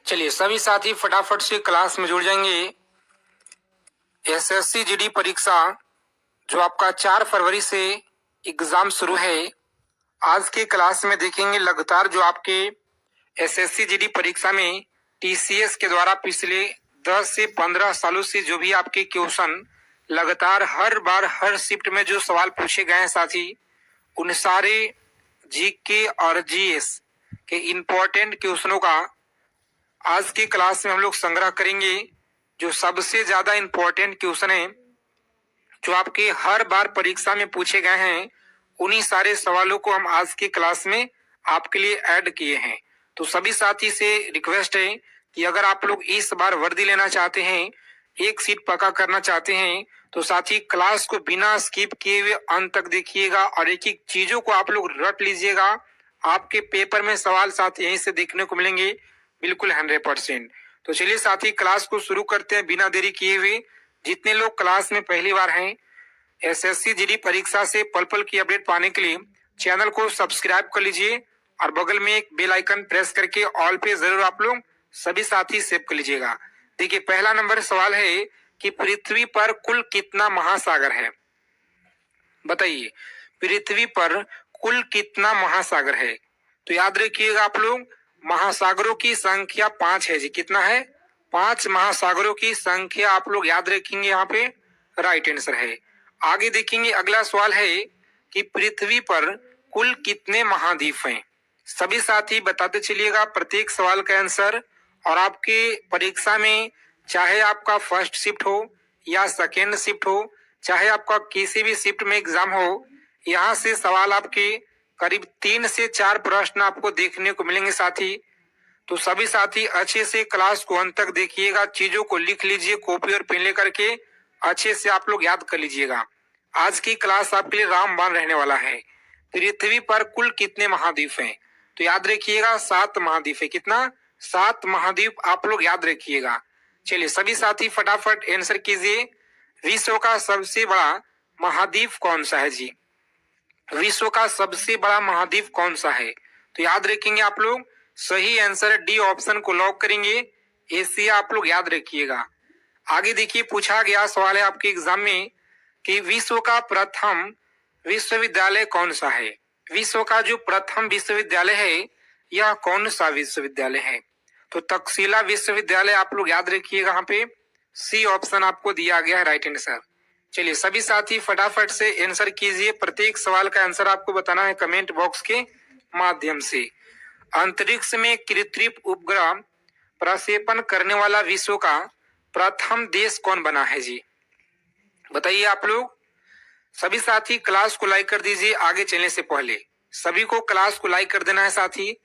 चलिए सभी साथी फटाफट से क्लास में जुड़ जाएंगे। एसएससी जीडी परीक्षा जो आपका 4 फरवरी से एग्जाम शुरू है, आज के क्लास में देखेंगे लगातार जो आपके एसएससी जीडी परीक्षा में टीसीएस के द्वारा पिछले 10 से 15 सालों से जो भी आपके क्वेश्चन लगातार हर बार हर शिफ्ट में जो सवाल पूछे गए हैं साथी, उन सारे जीके और जीएस के इंपॉर्टेंट क्वेश्चनों का आज की क्लास में हम लोग संग्रह करेंगे। जो सबसे ज्यादा इंपॉर्टेंट क्वेश्चन है जो आपके हर बार परीक्षा में पूछे गए हैं, उन्हीं सारे सवालों को हम आज की क्लास में आपके लिए ऐड किए हैं। तो सभी साथी से रिक्वेस्ट है कि अगर आप लोग इस बार वर्दी लेना चाहते हैं, एक सीट पक्का करना चाहते हैं, तो साथी क्लास को बिना स्किप किए हुए अंत तक देखिएगा और एक एक चीजों को आप लोग रट लीजिएगा। आपके पेपर में सवाल साथी यहीं से देखने को मिलेंगे, बिल्कुल 100%। तो चलिए साथी क्लास को शुरू करते हैं बिना देरी किए हुए। जितने लोग क्लास में पहली बार हैं, एसएससी जीडी परीक्षा से पल पल की अपडेट पाने के लिए चैनल को सब्सक्राइब कर लीजिए और बगल में एक बेल आइकन प्रेस करके ऑल पे जरूर आप लोग सभी साथी सेव कर लीजिएगा। देखिए पहला नंबर सवाल है कि पृथ्वी पर कुल कितना महासागर है? बताइए पृथ्वी पर कुल कितना महासागर है? तो याद रखिएगा आप लोग, महासागरों की संख्या 5 है जी। कितना है? 5 महासागरों की संख्या आप लोग याद रखेंगे, यहाँ पे राइट आंसर है। आगे देखेंगे अगला सवाल है कि पृथ्वी पर कुल कितने महाद्वीप हैं? सभी साथी बताते चलिएगा प्रत्येक सवाल का आंसर। और आपके परीक्षा में चाहे आपका फर्स्ट शिफ्ट हो या सेकेंड शिफ्ट हो, चाहे आपका किसी भी शिफ्ट में एग्जाम हो, यहाँ से सवाल आपके करीब 3 से 4 प्रश्न आपको देखने को मिलेंगे साथी। तो सभी साथी अच्छे से क्लास को अंत तक देखिएगा, चीजों को लिख लीजिए कॉपी और पेन लेकर के, अच्छे से आप लोग याद कर लीजिएगा। आज की क्लास आपके लिए रामबाण रहने वाला है। पृथ्वी पर कुल कितने महाद्वीप हैं? तो याद रखिएगा 7 महाद्वीप है। कितना? 7 महाद्वीप आप लोग याद रखिएगा। चलिए सभी साथी फटाफट आंसर कीजिए। विश्व का सबसे बड़ा महाद्वीप कौन सा है जी? विश्व का सबसे बड़ा महाद्वीप कौन सा है? तो याद रखेंगे आप लोग, सही आंसर डी ऑप्शन को लॉक करेंगे, एशिया आप लोग याद रखिएगा। आगे देखिए पूछा गया सवाल है आपके एग्जाम में कि विश्व का प्रथम विश्वविद्यालय कौन सा है? विश्व का जो प्रथम विश्वविद्यालय है यह कौन सा विश्वविद्यालय है? तो तक्षशिला विश्वविद्यालय आप लोग याद रखिएगा, यहाँ पे सी ऑप्शन आपको दिया गया है राइट आंसर। चलिए सभी साथी फटाफट से आंसर कीजिए। प्रत्येक सवाल का आंसर आपको बताना है कमेंट बॉक्स के माध्यम से। अंतरिक्ष में कृत्रिम उपग्रह प्रक्षेपण करने वाला विश्व का प्रथम देश कौन बना है जी? बताइए आप लोग। सभी साथी क्लास को लाइक कर दीजिए आगे चलने से पहले। सभी को क्लास को लाइक कर देना है साथी।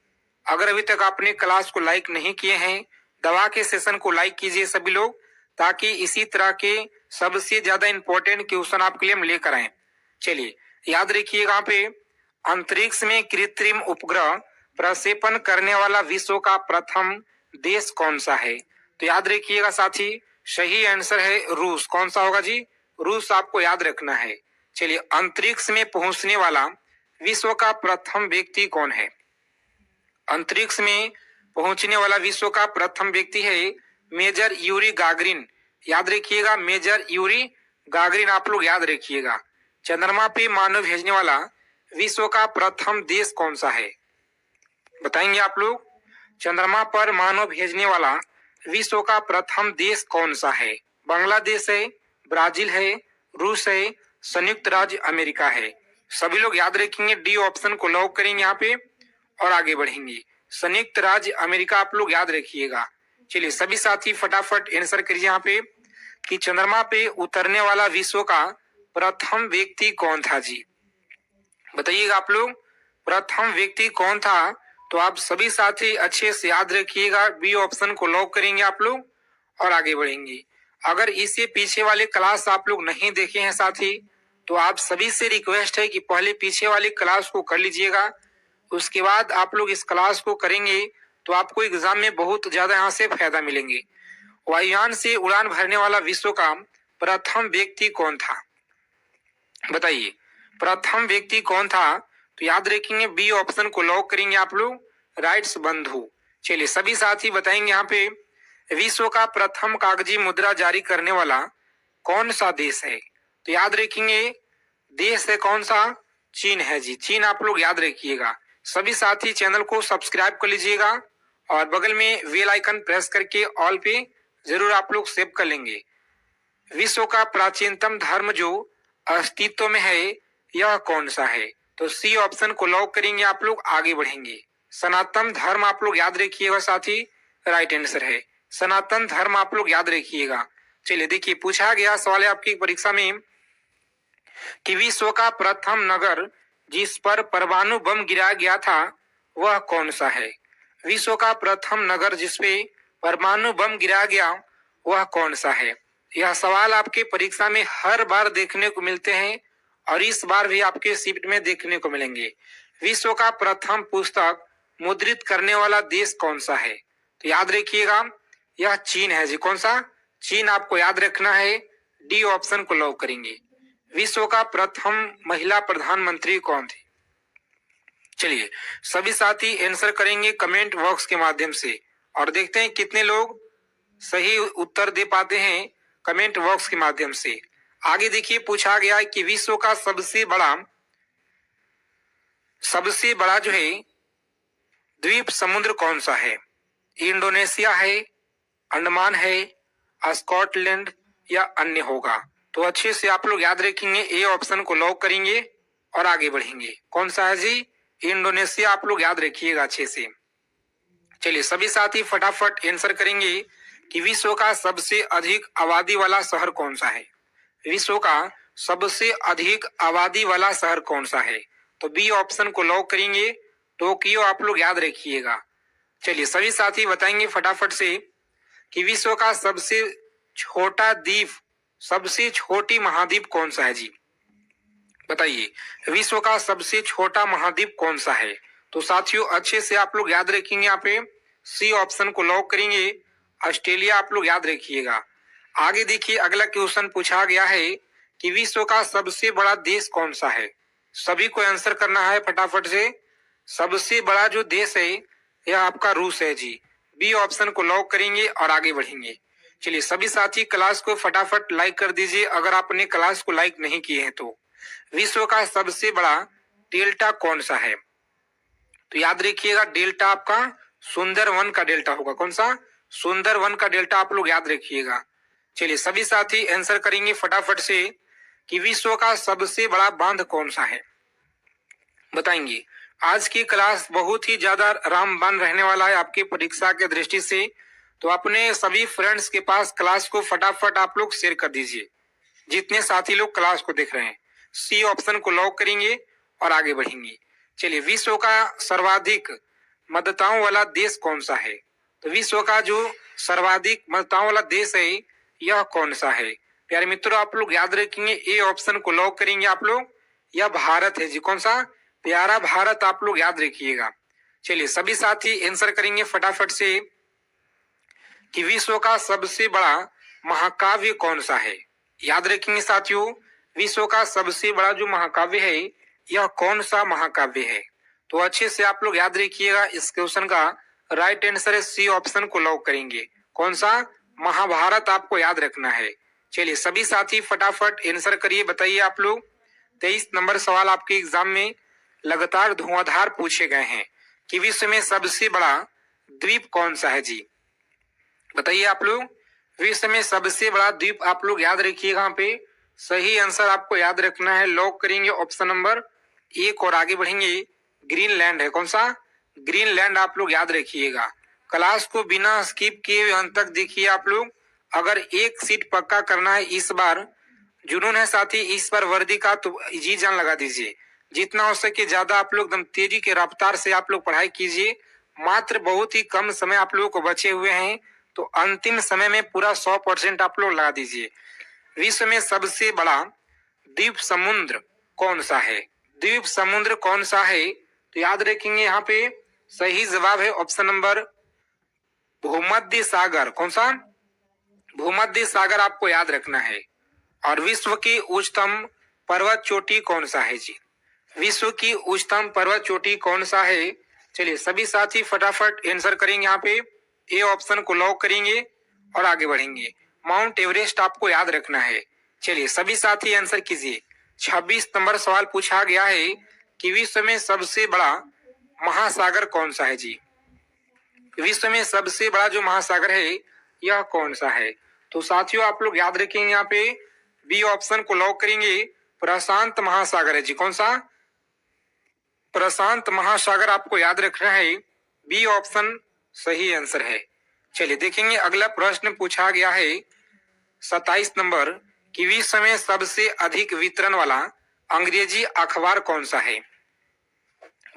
अगर अभी तक आपने क्लास को लाइक नहीं किए हैं, दबा के सेशन को लाइक कीजिए सभी लोग, ताकि इसी तरह के सबसे ज्यादा इंपॉर्टेंट क्वेश्चन आपके लिए हम लेकर आए। चलिए याद रखिएगा, यहाँ पे अंतरिक्ष में कृत्रिम उपग्रह प्रक्षेपण करने वाला विश्व का प्रथम देश कौन सा है? तो याद रखिएगा साथी, सही आंसर है रूस। कौन सा होगा जी? रूस आपको याद रखना है। चलिए अंतरिक्ष में पहुंचने वाला विश्व का प्रथम व्यक्ति कौन है? अंतरिक्ष में पहुंचने वाला विश्व का प्रथम व्यक्ति है मेजर यूरी गागरिन। याद रखिएगा, मेजर यूरी गागरिन आप लोग याद रखिएगा। चंद्रमा पे मानव भेजने वाला विश्व का प्रथम देश कौन सा है? बताएंगे आप लोग। चंद्रमा पर मानव भेजने वाला विश्व का प्रथम देश कौन सा है? बांग्लादेश है, ब्राजील है, रूस है, संयुक्त राज्य अमेरिका है। सभी लोग याद रखेंगे, डी ऑप्शन को लॉक करेंगे यहाँ पे और आगे बढ़ेंगे। संयुक्त राज्य अमेरिका आप लोग याद रखिएगा। चलिए सभी साथी फटाफट आंसर करिए यहाँ पे कि चंद्रमा पे उतरने वाला विश्व का प्रथम व्यक्ति कौन था जी? बताइएगा आप लोग, प्रथम व्यक्ति कौन था? तो आप सभी साथी अच्छे से याद रखिएगा, बी ऑप्शन को लॉक करेंगे आप लोग और आगे बढ़ेंगे। अगर इससे पीछे वाले क्लास आप लोग नहीं देखे हैं साथी, तो आप सभी से रिक्वेस्ट है कि पहले पीछे वाली क्लास को कर लीजिएगा, उसके बाद आप लोग इस क्लास को करेंगे तो आपको एग्जाम में बहुत ज्यादा यहाँ से फायदा मिलेंगे। वायुयान से उड़ान भरने वाला विश्व का प्रथम व्यक्ति कौन था? बताइए प्रथम व्यक्ति कौन था? तो याद रखेंगे, बी ऑप्शन को लॉक करेंगे आप लोग, राइट्स बंधु। चलिए सभी साथी बताएंगे यहाँ पे विश्व का प्रथम कागजी मुद्रा जारी करने वाला कौन सा देश है। तो याद रखेंगे देश है कौन सा, चीन है जी, चीन आप लोग याद रखिएगा। सभी साथी चैनल को सब्सक्राइब कर लीजिएगा और बगल में बेल आइकन प्रेस करके ऑल पे जरूर आप लोग सेव कर लेंगे। विश्व का प्राचीनतम धर्म जो अस्तित्व में है यह कौन सा है। तो सी ऑप्शन को लॉक करेंगे, आप लोग आगे बढ़ेंगे। सनातन धर्म आप लोग याद रखिएगा साथी, राइट आंसर है सनातन धर्म, आप लोग याद रखिएगा। चलिए देखिए पूछा गया सवाल है आपकी परीक्षा में कि विश्व का प्रथम नगर जिस पर परमाणु बम गिराया गया था वह कौन सा है। विश्व का प्रथम नगर जिसपे परमाणु बम गिराया गया वह कौन सा है। यह सवाल आपके परीक्षा में हर बार देखने को मिलते हैं और इस बार भी आपके शिफ्ट में देखने को मिलेंगे। विश्व का प्रथम पुस्तक मुद्रित करने वाला देश कौन सा है। तो याद रखिएगा यह चीन है जी। कौन सा, चीन आपको याद रखना है। डी ऑप्शन को लॉक करेंगे। विश्व का प्रथम महिला प्रधानमंत्री कौन थी। चलिए सभी साथी आंसर करेंगे कमेंट बॉक्स के माध्यम से और देखते हैं कितने लोग सही उत्तर दे पाते हैं कमेंट बॉक्स के माध्यम से। आगे देखिए पूछा गया है कि विश्व का सबसे बड़ा जो है द्वीप समुद्र कौन सा है। इंडोनेशिया है, अंडमान है, स्कॉटलैंड या अन्य होगा। तो अच्छे से आप लोग याद रखेंगे, ए ऑप्शन को लॉक करेंगे और आगे बढ़ेंगे। कौन सा है जी, इंडोनेशिया, आप लोग याद रखिएगा अच्छे से। चलिए सभी साथी फटाफट आंसर करेंगे कि विश्व का सबसे अधिक आबादी वाला शहर कौन सा है। विश्व का सबसे अधिक आबादी वाला शहर कौन सा है। तो बी ऑप्शन को लॉक करेंगे, टोक्यो, आप लोग याद रखिएगा। चलिए सभी साथी बताएंगे फटाफट से कि विश्व का सबसे छोटा द्वीप, सबसे छोटी महाद्वीप कौन सा है जी। बताइए विश्व का सबसे छोटा महाद्वीप कौन सा है। तो साथियों अच्छे से आप लोग याद रखेंगे, यहाँ पे सी ऑप्शन को लॉक करेंगे, ऑस्ट्रेलिया, आप लोग याद रखिएगा। आगे देखिए अगला क्वेश्चन पूछा गया है कि विश्व का सबसे बड़ा देश कौन सा है। सभी को आंसर करना है फटाफट से। सबसे बड़ा जो देश है यह आपका रूस है जी। बी ऑप्शन को लॉक करेंगे और आगे बढ़ेंगे। चलिए सभी साथी क्लास को फटाफट लाइक कर दीजिए अगर आपने क्लास को लाइक नहीं किए हैं तो। विश्व का सबसे बड़ा डेल्टा कौन सा है। तो याद रखिएगा डेल्टा आपका सुंदरवन का डेल्टा होगा। कौन सा, सुंदरवन का डेल्टा, आप लोग याद रखिएगा। चलिए सभी साथी आंसर करेंगे फटाफट से कि विश्व का सबसे बड़ा बांध कौन सा है। बताएंगे आज की क्लास बहुत ही ज्यादा रामबान रहने वाला है आपकी परीक्षा के दृष्टि से। तो अपने सभी फ्रेंड्स के पास क्लास को फटाफट आप लोग शेयर कर दीजिए जितने साथी लोग क्लास को देख रहे हैं। सी ऑप्शन को लॉक करेंगे और आगे बढ़ेंगे। चलिए विश्व का सर्वाधिक मतदाताओं वाला देश कौन सा है। तो विश्व का जो सर्वाधिक मतदाताओं वाला देश है यह कौन सा है। प्यारे मित्रों आप लोग याद रखेंगे, ए ऑप्शन को लॉक करेंगे आप लोग, यह भारत है जी। कौन सा, प्यारा भारत, आप लोग याद रखिएगा। चलिए सभी साथी आंसर करेंगे फटाफट से कि विश्व का सबसे बड़ा महाकाव्य कौन सा है। याद रखेंगे साथियों विश्व का सबसे बड़ा जो महाकाव्य है यह कौन सा महाकाव्य है। तो अच्छे से आप लोग याद रखिएगा, इस क्वेश्चन का राइट आंसर है सी ऑप्शन को लॉक करेंगे। कौन सा, महाभारत, आपको याद रखना है। चलिए सभी साथी फटाफट आंसर करिए। बताइए आप लोग 23 नंबर सवाल आपके एग्जाम में लगातार धुआंधार पूछे गए हैं कि विश्व में सबसे बड़ा द्वीप कौन सा है जी। बताइए आप लोग विश्व में सबसे बड़ा द्वीप, आप लोग याद रखिएगा। यहाँ पे सही आंसर आपको याद रखना है, लॉक करेंगे ऑप्शन नंबर 1 और आगे बढ़ेंगे। ग्रीनलैंड है। कौन सा, ग्रीनलैंड, आप लोग याद रखिएगा। क्लास को बिना स्किप किए अंत तक देखिए आप लोग। अगर एक सीट पक्का करना है इस बार, जुनून है साथी, इस बार वर्दी का तो जी जान लगा दीजिए। जितना हो सके ज्यादा आप लोग एकदम तेजी के रफ्तार से आप लोग पढ़ाई कीजिए। मात्र बहुत ही कम समय आप लोगों को बचे हुए हैं, तो अंतिम समय में पूरा 100% आप लोग लगा दीजिए। विश्व में सबसे बड़ा द्वीप समुद्र कौन सा है। द्वीप समुद्र कौन सा है, तो याद रखेंगे यहाँ पे सही जवाब है ऑप्शन नंबर भूमध्य सागर। कौन सा, भूमध्य सागर, आपको याद रखना है। और विश्व की उच्चतम पर्वत चोटी कौन सा है जी। विश्व की उच्चतम पर्वत चोटी कौन सा है, चलिए सभी साथी फटाफट आंसर करेंगे। यहाँ पे ए ऑप्शन को लॉक करेंगे और आगे बढ़ेंगे। माउंट एवरेस्ट आपको याद रखना है। चलिए सभी साथी आंसर कीजिए। 26 नंबर सवाल पूछा गया है कि विश्व में सबसे बड़ा महासागर कौन सा है जी। विश्व में सबसे बड़ा जो महासागर है यह कौन सा है। तो साथियों आप लोग याद रखेंगे, यहाँ पे बी ऑप्शन को लॉक करेंगे। प्रशांत महासागर है जी। कौन सा? प्रशांत महासागर आपको याद रखना है। बी ऑप्शन सही आंसर है। चलिए देखेंगे अगला प्रश्न पूछा गया है 27 नंबर कि विश्व में सबसे अधिक वितरण वाला अंग्रेजी अखबार कौन सा है।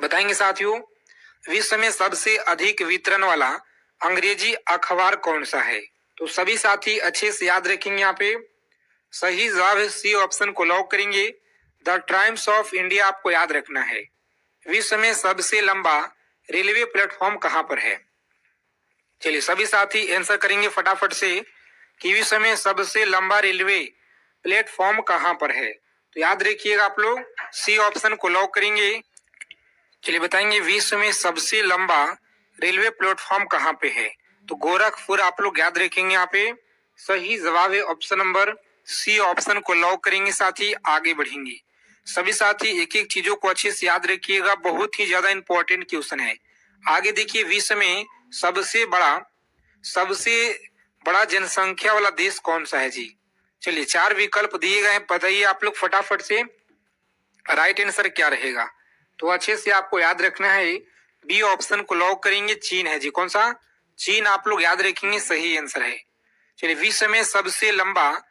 बताएंगे साथियों, विश्व में सबसे अधिक वितरण वाला अंग्रेजी अखबार कौन सा है। तो सभी साथी अच्छे से याद रखेंगे। यहाँ पे सही जवाब है सी ऑप्शन को लॉक करेंगे। द टाइम्स ऑफ इंडिया आपको याद रखना है। विश्व में सबसे लंबा रेलवे प्लेटफॉर्म कहां पर है। चलिए सभी साथी आंसर करेंगे फटाफट से कि विश्व में सबसे लंबा रेलवे प्लेटफॉर्म कहां पर है। तो याद रखिएगा आप लोग सी ऑप्शन को लॉक करेंगे। चलिए बताएंगे विश्व में सबसे लंबा रेलवे प्लेटफॉर्म कहां पे है। तो गोरखपुर आप लोग याद रखेंगे। यहाँ पे सही जवाब है ऑप्शन नंबर सी ऑप्शन को लॉक करेंगे। साथी आगे बढ़ेंगे। सभी साथी एक एक चीजों को अच्छे से याद रखिएगा, बहुत ही ज्यादा इंपॉर्टेंट क्वेश्चन है। आगे देखिए विश्व में सबसे बड़ा जनसंख्या वाला देश कौन सा है जी। चलिए 4 विकल्प दिए गए हैं, बताइए आप लोग फटाफट से राइट आंसर क्या रहेगा। तो अच्छे से आपको याद रखना है। बी ऑप्शन को लॉक करेंगे। चीन है जी। कौन सा? चीन आप लोग याद रखेंगे, सही आंसर है। चलिए विश्व में सबसे लंबा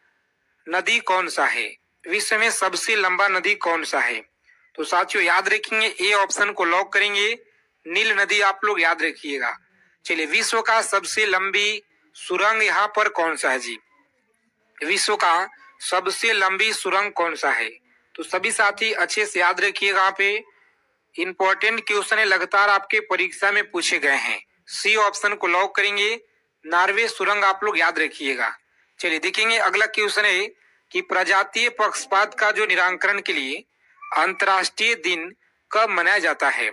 नदी कौन सा है। विश्व में सबसे लंबा नदी कौन सा है। तो साथियों याद रखेंगे ए ऑप्शन को लॉक करेंगे। नील नदी आप लोग याद रखिएगा। चलिए विश्व का सबसे लंबी सुरंग यहाँ पर कौन सा है जी। विश्व का सबसे लंबी सुरंग कौन सा है। तो सभी साथी अच्छे से याद रखिएगा। यहाँ पे इंपॉर्टेंट क्वेश्चन है, लगातार आपके परीक्षा में पूछे गए हैं। सी ऑप्शन को लॉक करेंगे। नॉर्वे सुरंग आप लोग याद रखिएगा। चलिए देखेंगे अगला क्वेश्चन है कि प्रजातीय पक्षपात का जो निराकरण के लिए अंतर्राष्ट्रीय दिन कब मनाया जाता है।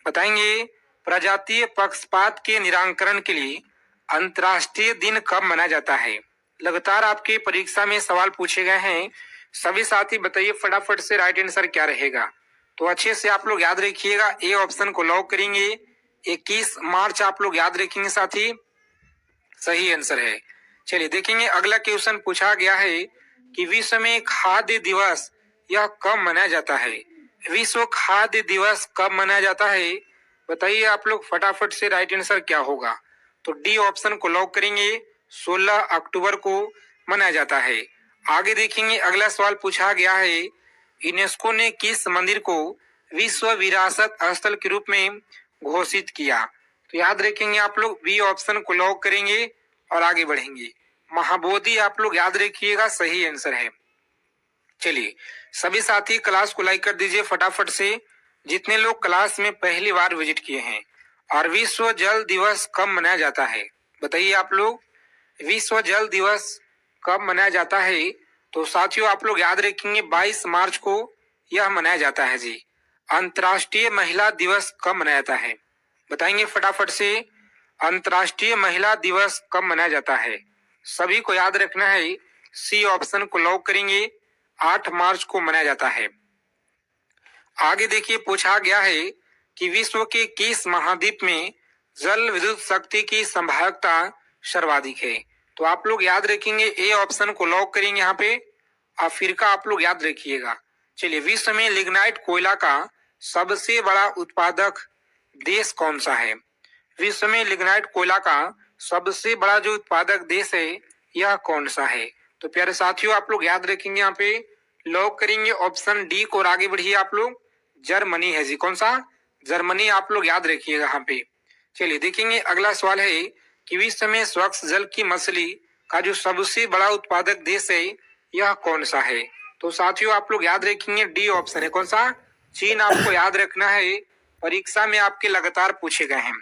बताएंगे प्रजातीय पक्षपात के निराकरण के लिए अंतर्राष्ट्रीय दिन कब मनाया जाता है। लगातार आपके परीक्षा में सवाल पूछे गए हैं। सभी साथी बताइए फटाफट से राइट आंसर क्या रहेगा। तो अच्छे से आप लोग याद रखिएगा। ए ऑप्शन को लॉक करेंगे। 21 मार्च आप लोग याद रखेंगे साथी, सही आंसर है। चलिए देखेंगे अगला क्वेश्चन पूछा गया है कि विश्व में खाद्य दिवस यह कब मनाया जाता है। विश्व खाद्य दिवस कब मनाया जाता है, बताइए आप लोग फटाफट से राइट आंसर क्या होगा। तो डी ऑप्शन को लॉक करेंगे। 16 अक्टूबर को मनाया जाता है। आगे देखेंगे अगला सवाल पूछा गया है यूनेस्को ने किस मंदिर को विश्व विरासत स्थल के रूप में घोषित किया। तो याद रखेंगे आप लोग बी ऑप्शन को लॉक करेंगे और आगे बढ़ेंगे। महाबोधि आप लोग याद रखिएगा, सही आंसर है। चलिए सभी साथी क्लास को लाइक कर दीजिए फटाफट से, जितने लोग क्लास में पहली बार विजिट किए हैं। और विश्व जल दिवस कब मनाया जाता है, बताइए आप लोग विश्व जल दिवस कब मनाया जाता है। तो साथियों आप लोग याद रखेंगे 22 मार्च को यह मनाया जाता है जी। अंतर्राष्ट्रीय महिला दिवस कब मनाया जाता है, बताएंगे फटाफट से अंतर्राष्ट्रीय महिला दिवस कब मनाया जाता है। सभी को याद रखना है। सी ऑप्शन को लॉक करेंगे। 8 मार्च को मनाया जाता है। आगे देखिए पूछा गया है कि विश्व के किस महाद्वीप में जल विद्युत शक्ति की संभाव्यता सर्वाधिक है। तो आप लोग याद रखेंगे ए ऑप्शन को लॉक करेंगे। यहाँ पे अफ्रीका आप लोग याद रखिएगा। चलिए विश्व में लिग्नाइट कोयला का सबसे बड़ा उत्पादक देश कौन सा है। विश्व में लिग्नाइट कोयला का सबसे बड़ा जो उत्पादक देश है यह कौन सा है। तो प्यारे साथियों आप लोग याद रखेंगे, यहाँ पे लॉक करेंगे ऑप्शन डी को और आगे बढ़िए आप लोग। जर्मनी है जी। कौन सा? जर्मनी आप लोग याद रखिएगा यहाँ पे। चलिए देखेंगे अगला सवाल है कि विश्व में स्वच्छ जल की मछली का जो सबसे बड़ा उत्पादक देश है यह कौन सा है। तो साथियों आप लोग याद रखेंगे डी ऑप्शन है। कौन सा? चीन आपको याद रखना है, परीक्षा में आपके लगातार पूछे गए हैं।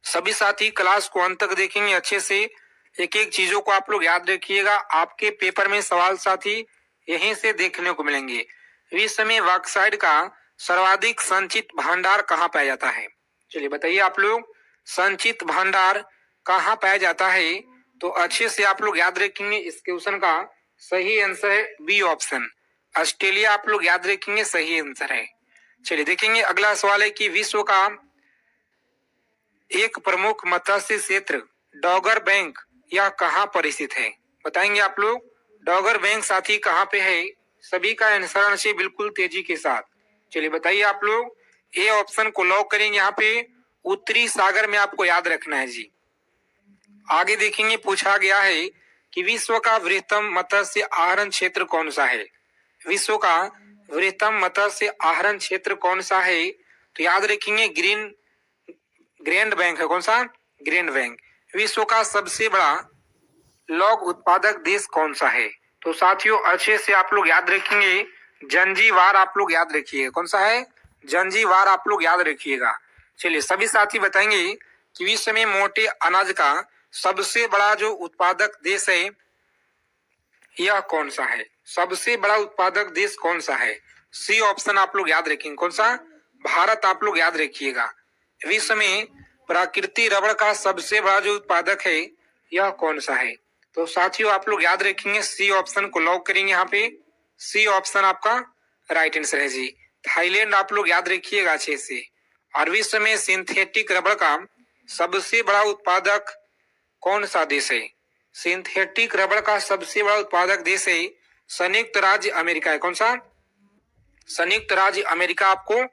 सभी साथी क्लास को अंत तक देखेंगे अच्छे से, एक एक चीजों को आप लोग याद रखिएगा। आपके पेपर में सवाल साथी यहीं से देखने को मिलेंगे। विश्व में बॉक्साइट का सर्वाधिक संचित भंडार कहाँ पाया जाता है। चलिए बताइए आप लोग, संचित भंडार कहाँ पाया जाता है? तो अच्छे से आप लोग याद रखेंगे, इस क्वेश्चन का सही आंसर है बी ऑप्शन, ऑस्ट्रेलिया। आप लोग याद रखेंगे, सही आंसर है। चलिए देखेंगे अगला सवाल है कि विश्व का एक प्रमुख मत्स्य क्षेत्र डॉगर बैंक यह कहाँ पर स्थित है? बताएंगे आप लोग, डॉगर बैंक साथी कहाँ पे है? सभी का आंसर से बिल्कुल तेजी के साथ। चलिए बताइए आप लोग, ए ऑप्शन को लॉक करेंगे। यहाँ पे उत्तरी सागर में आपको याद रखना है जी। आगे देखेंगे, पूछा गया है कि विश्व का वृहत्तम मत्स्य आहरण क्षेत्र कौन सा है? विश्व का वृहत्तम मत्स्य आहरण क्षेत्र कौन सा है? तो याद रखेंगे ग्रैंड बैंक है। कौन सा? Grand bank. विश्व का सबसे बड़ा लौह उत्पादक देश कौन सा है? तो साथियों अच्छे से आप लोग याद रखेंगे, जंजीबार आप लोग याद रखिएगा। कौन सा है? जंजीबार आप लोग याद रखिएगा। चलिए सभी साथी बताएंगे कि विश्व में मोटे अनाज का सबसे बड़ा जो उत्पादक देश है यह कौन सा है? सबसे बड़ा उत्पादक देश कौन सा है? सी ऑप्शन आप लोग याद रखेंगे। कौन सा? भारत आप लोग याद रखिएगा। विश्व में प्राकृतिक रबड़ का सबसे बड़ा जो उत्पादक है यह कौन सा है? तो साथियों आप लोग याद रखेंगे, सी ऑप्शन को लॉक करेंगे। यहाँ पे सी ऑप्शन आपका राइट आंसर है जी। थाईलैंड आप लोग याद रखिएगा अच्छे से। और विश्व में सिंथेटिक रबड़ का सबसे बड़ा उत्पादक कौन सा देश है? सिंथेटिक रबड़ का सबसे बड़ा उत्पादक देश है संयुक्त राज्य अमेरिका है। कौन सा? संयुक्त राज्य अमेरिका आपको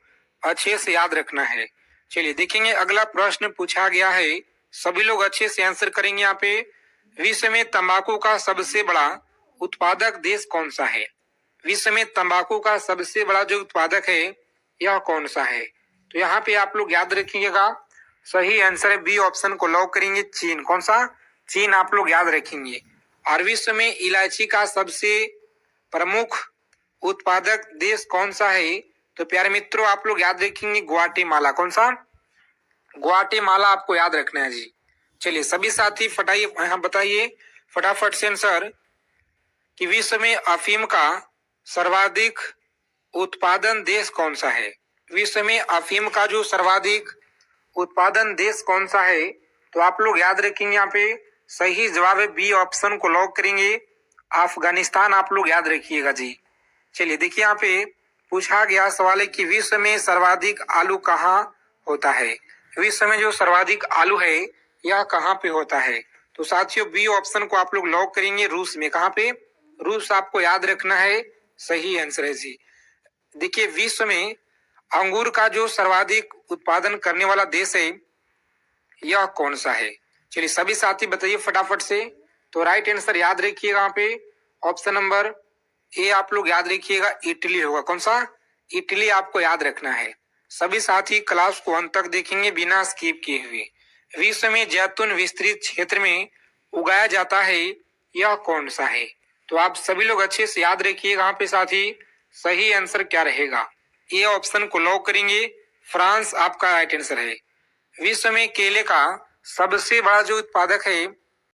अच्छे से याद रखना है। चलिए देखेंगे अगला प्रश्न पूछा गया है, सभी लोग अच्छे से आंसर करेंगे। यहाँ पे विश्व में तंबाकू का सबसे बड़ा उत्पादक देश कौन सा है? विश्व में तंबाकू का सबसे बड़ा जो उत्पादक है यह कौन सा है? तो यहाँ पे आप लोग याद रखिएगा, सही आंसर है बी ऑप्शन को लॉक करेंगे, चीन। कौन सा? चीन आप लोग याद रखेंगे। और विश्व में इलायची का सबसे प्रमुख उत्पादक देश कौन सा है? तो प्यारे मित्रों आप लोग याद रखेंगे, ग्वाटेमाला। कौन सा? ग्वाटेमाला आपको याद रखना है जी। चलिए सभी साथी फटाइए, यहाँ बताइए फटाफट से आंसर कि विश्व में अफीम का सर्वाधिक उत्पादन देश कौन सा है? विश्व में अफीम का जो सर्वाधिक उत्पादन देश कौन सा है? तो आप लोग याद रखेंगे, यहाँ पे सही जवाब है बी ऑप्शन को लॉक करेंगे, अफगानिस्तान आप लोग याद रखिएगा जी। चलिए देखिए यहाँ पे पूछा गया सवाल है कि विश्व में सर्वाधिक आलू कहाँ होता है? विश्व में जो सर्वाधिक आलू है यह कहाँ पे होता है? तो साथियों बी ऑप्शन को आप लोग लॉक करेंगे, रूस में। कहाँ पे? रूस आपको याद रखना है, सही आंसर है जी। देखिए विश्व में अंगूर का जो सर्वाधिक उत्पादन करने वाला देश है यह कौन सा है? चलिए सभी साथी बताइए फटाफट से। तो राइट आंसर याद रखिएगा, यहाँ पे ऑप्शन नंबर ए आप लोग याद रखिएगा, इटली होगा। कौन सा? इटली आपको याद रखना है। सभी साथी क्लास को अंत तक देखेंगे बिना स्किप किए हुए। विश्व में जैतून विस्तृत क्षेत्र में उगाया जाता है यह कौन सा है? तो आप सभी लोग अच्छे से याद रखिएगा, यहाँ पे साथी सही आंसर क्या रहेगा? ए ऑप्शन को लॉक करेंगे, फ्रांस आपका राइट आंसर है। विश्व में केले का सबसे बड़ा जो उत्पादक है